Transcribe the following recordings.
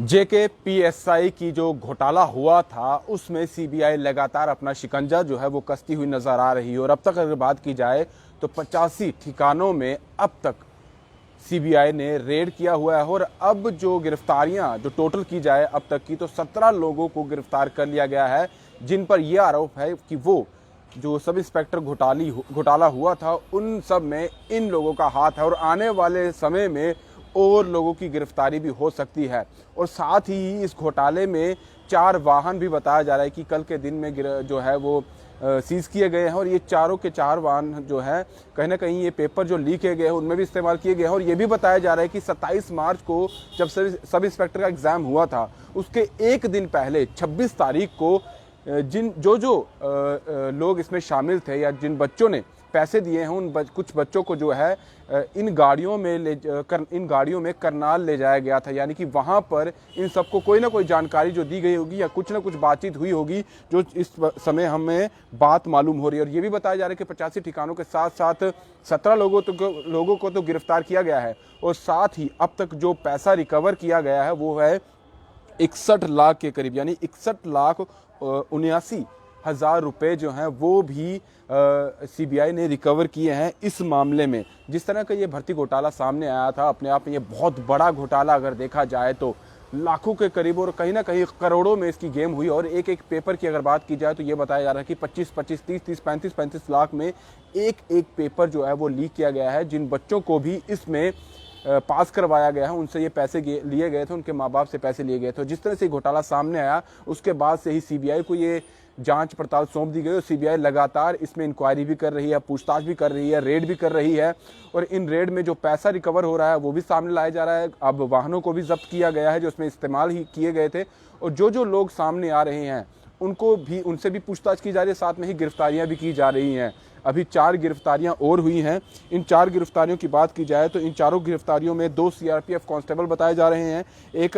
जेके PSI की जो घोटाला हुआ था उसमें सीबीआई लगातार अपना शिकंजा जो है वो कसती हुई नजर आ रही है। और अब तक अगर बात की जाए तो 85 ठिकानों में अब तक सीबीआई ने रेड किया हुआ है। और अब जो गिरफ्तारियां जो टोटल की जाए अब तक की, तो 17 लोगों को गिरफ्तार कर लिया गया है, जिन पर यह आरोप है कि वो जो सब इंस्पेक्टर घोटाला हुआ था उन सब में इन लोगों का हाथ है। और आने वाले समय में और लोगों की गिरफ्तारी भी हो सकती है। और साथ ही इस घोटाले में 4 वाहन भी बताया जा रहा है कि कल के दिन में जो है वो सीज किए गए हैं। और ये चारों के 4 वाहन जो है कहीं ना कहीं ये पेपर जो लीक किए गए हैं उनमें भी इस्तेमाल किए गए हैं। और ये भी बताया जा रहा है कि 27 मार्च को जब सब इंस्पेक्टर का एग्जाम हुआ था उसके एक दिन पहले 26 तारीख को जो लोग इसमें शामिल थे या जिन बच्चों ने पैसे दिए हैं उन कुछ बच्चों को जो है इन गाड़ियों में करनाल ले जाया गया था। यानी कि वहां पर इन सबको कोई ना कोई जानकारी जो दी गई होगी या कुछ ना कुछ बातचीत हुई होगी जो इस समय हमें बात मालूम हो रही है। और ये भी बताया जा रहा है कि 85 ठिकानों के साथ साथ 17 लोगों को तो गिरफ्तार किया गया है। और साथ ही अब तक जो पैसा रिकवर किया गया है वो है 61 लाख के करीब, यानी 61,79,000 रुपए जो हैं वो भी सीबीआई ने रिकवर किए हैं इस मामले में। जिस तरह का ये भर्ती घोटाला सामने आया था, अपने आप में ये बहुत बड़ा घोटाला अगर देखा जाए तो लाखों के करीब और कहीं ना कहीं करोड़ों में इसकी गेम हुई। और एक एक पेपर की अगर बात की जाए तो ये बताया जा रहा है कि 25-25, 30-30, 35-35 लाख में एक एक पेपर जो है वो लीक किया गया है। जिन बच्चों को भी इसमें पास करवाया गया है उनसे ये पैसे लिए गए थे, उनके माँ बाप से पैसे लिए गए थे। जिस तरह से घोटाला सामने आया उसके बाद से ही सीबीआई को ये जांच पड़ताल सौंप दी गई। और सीबीआई लगातार इसमें इंक्वायरी भी कर रही है, पूछताछ भी कर रही है, रेड भी कर रही है। और इन रेड में जो पैसा रिकवर हो रहा है वो भी सामने लाया जा रहा है। अब वाहनों को भी जब्त किया गया है जो उसमें इस्तेमाल ही किए गए थे। और जो लोग सामने आ रहे हैं उनसे भी पूछताछ की जा रही है, साथ में ही गिरफ्तारियां भी की जा रही हैं। अभी 4 गिरफ्तारियां और हुई हैं। इन 4 गिरफ्तारियों की बात की जाए तो इन चारों गिरफ्तारियों में 2 सीआरपीएफ कांस्टेबल बताए जा रहे हैं, एक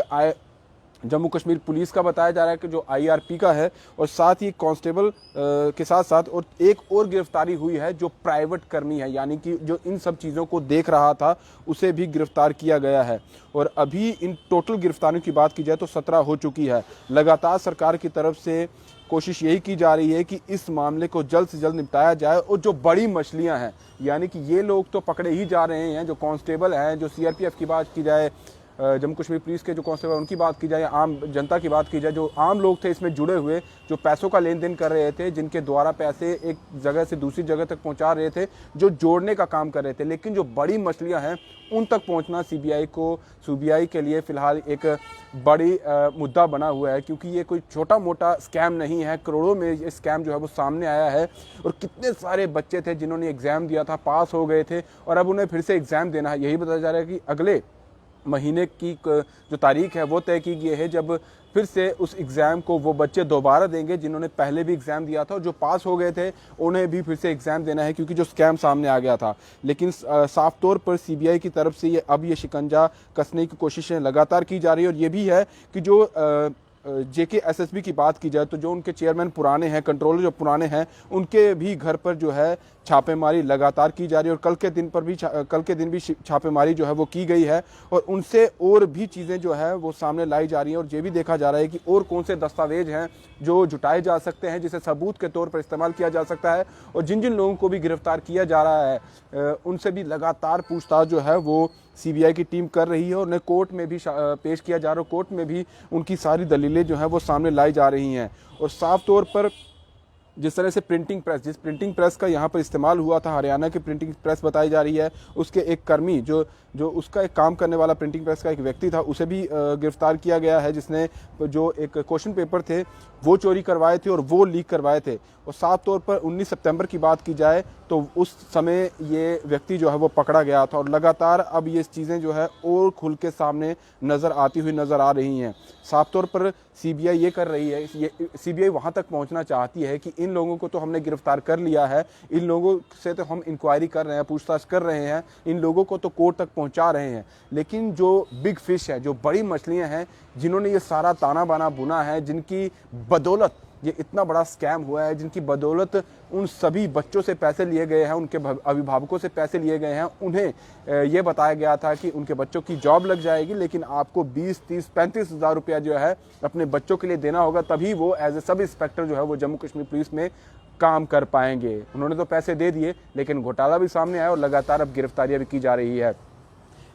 जम्मू कश्मीर पुलिस का बताया जा रहा है कि जो आईआरपी का है, और साथ ही कांस्टेबल के साथ साथ और एक और गिरफ्तारी हुई है जो प्राइवेट कर्मी है, यानी कि जो इन सब चीज़ों को देख रहा था उसे भी गिरफ्तार किया गया है। और अभी इन टोटल गिरफ्तारियों की बात की जाए तो 17 हो चुकी है। लगातार सरकार की तरफ से कोशिश यही की जा रही है कि इस मामले को जल्द से जल्द निपटाया जाए। और जो बड़ी मछलियां हैं, यानी कि ये लोग तो पकड़े ही जा रहे हैं, जो कांस्टेबल हैं, जो सीआरपीएफ की बात की जाए, जम्मू कश्मीर पुलिस के जो कांस्टेबल उनकी बात की जाए, आम जनता की बात की जाए, जो आम लोग थे इसमें जुड़े हुए, जो पैसों का लेन देन कर रहे थे, जिनके द्वारा पैसे एक जगह से दूसरी जगह तक पहुंचा रहे थे, जो जोड़ने का काम कर रहे थे। लेकिन जो बड़ी मछलियां हैं उन तक पहुंचना सीबीआई के लिए फिलहाल एक बड़ी मुद्दा बना हुआ है, क्योंकि ये कोई छोटा मोटा स्कैम नहीं है। करोड़ों में ये स्कैम जो है वो सामने आया है। और कितने सारे बच्चे थे जिन्होंने एग्जाम दिया था, पास हो गए थे और अब उन्हें फिर से एग्जाम देना है। यही बताया जा रहा है कि अगले महीने की जो तारीख है वो तय की गई है जब फिर से उस एग्ज़ाम को वो बच्चे दोबारा देंगे जिन्होंने पहले भी एग्ज़ाम दिया था, और जो पास हो गए थे उन्हें भी फिर से एग्ज़ाम देना है, क्योंकि जो स्कैम सामने आ गया था। लेकिन साफ तौर पर सीबीआई की तरफ से ये शिकंजा कसने की कोशिशें लगातार की जा रही है। और ये भी है कि जो जेके एसएसबी की बात की जाए तो जो उनके चेयरमैन पुराने हैं, कंट्रोलर जो पुराने हैं, उनके भी घर पर जो है छापेमारी लगातार की जा रही है। और कल के दिन भी छापेमारी जो है वो की गई है। और उनसे और भी चीज़ें जो है वो सामने लाई जा रही हैं। और ये भी देखा जा रहा है कि और कौन से दस्तावेज हैं जो जुटाए जा सकते हैं, जिसे सबूत के तौर पर इस्तेमाल किया जा सकता है। और जिन जिन लोगों को भी गिरफ्तार किया जा रहा है उनसे भी लगातार पूछताछ जो है वो सीबीआई की टीम कर रही है। और उन्हें कोर्ट में भी पेश किया जा रहा है, कोर्ट में भी उनकी सारी दलीलें जो हैं वो सामने लाई जा रही हैं। और साफ तौर पर जिस तरह से जिस प्रिंटिंग प्रेस का यहाँ पर इस्तेमाल हुआ था, हरियाणा की प्रिंटिंग प्रेस बताई जा रही है, उसके एक कर्मी जो उसका एक काम करने वाला प्रिंटिंग प्रेस का एक व्यक्ति था, उसे भी गिरफ्तार किया गया है, जिसने जो एक क्वेश्चन पेपर थे वो चोरी करवाए थे और वो लीक करवाए थे। और साफ तौर पर 19 सितंबर की बात की जाए तो उस समय ये व्यक्ति जो है वो पकड़ा गया था। और लगातार अब ये चीज़ें जो है और खुल के सामने आती हुई नज़र आ रही हैं। साफ तौर पर सीबीआई ये कर रही है, सीबीआई वहाँ तक पहुँचना चाहती है कि इन लोगों को तो हमने गिरफ्तार कर लिया है, इन लोगों से तो हम इंक्वायरी कर रहे हैं, पूछताछ कर रहे हैं, इन लोगों को तो कोर्ट तक पहुँचा रहे हैं। लेकिन जो बिग फिश है, जो बड़ी मछलियाँ हैं, जिन्होंने ये सारा ताना बाना बुना है, जिनकी बदौलत ये इतना बड़ा स्कैम हुआ है जिनकी बदौलत उन सभी बच्चों से पैसे लिए गए हैं, उनके अभिभावकों से पैसे लिए गए हैं। उन्हें ये बताया गया था कि उनके बच्चों की जॉब लग जाएगी, लेकिन आपको 20, 30, 35 हज़ार रुपया जो है अपने बच्चों के लिए देना होगा, तभी वो एज ए सब इंस्पेक्टर जो है वो जम्मू कश्मीर पुलिस में काम कर पाएंगे। उन्होंने तो पैसे दे दिए, लेकिन घोटाला भी सामने आया और लगातार अब गिरफ्तारियां भी की जा रही है।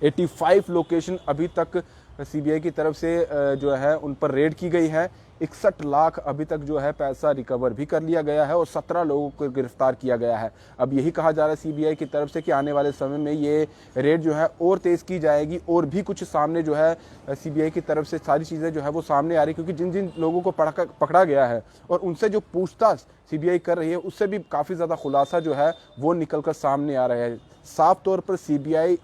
85 लोकेशन अभी तक सीबीआई की तरफ से जो है उन पर रेड की गई है। 61 लाख अभी तक जो है पैसा रिकवर भी कर लिया गया है और 17 लोगों को गिरफ्तार किया गया है। अब यही कहा जा रहा है सीबीआई की तरफ से कि आने वाले समय में ये रेड जो है और तेज़ की जाएगी और भी कुछ सामने जो है सीबीआई की तरफ से सारी चीज़ें जो है वो सामने आ रही, क्योंकि जिन जिन लोगों को पकड़ा गया है और उनसे जो पूछताछ सीबीआई कर रही है उससे भी काफ़ी ज़्यादा खुलासा जो है वो निकल कर सामने आ रहा है। साफ तौर पर सीबीआई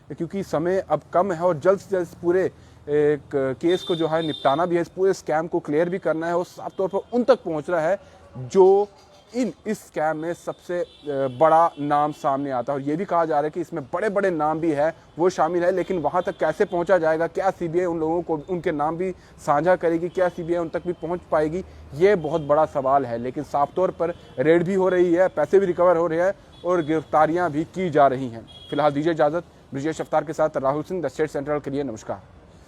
क्योंकि समय अब कम है और जल्द से जल्द पूरे एक केस को जो है निपटाना भी है, इस पूरे स्कैम को क्लियर भी करना है और साफ तौर पर उन तक पहुंच रहा है जो इस स्कैम में सबसे बड़ा नाम सामने आता है। और ये भी कहा जा रहा है कि इसमें बड़े बड़े नाम भी है वो शामिल है, लेकिन वहां तक कैसे पहुंचा जाएगा, क्या सीबीआई उन लोगों को उनके नाम भी साझा करेगी, क्या सीबीआई उन तक भी पहुंच पाएगी, ये बहुत बड़ा सवाल है। लेकिन साफ तौर पर रेड भी हो रही है, पैसे भी रिकवर हो रहे हैं और गिरफ्तारियां भी की जा रही हैं। फिलहाल दीजिए इजाजत। ब्रिजेश अफ्तार के साथ Rahul Singh, the state central के लिए नमस्कार।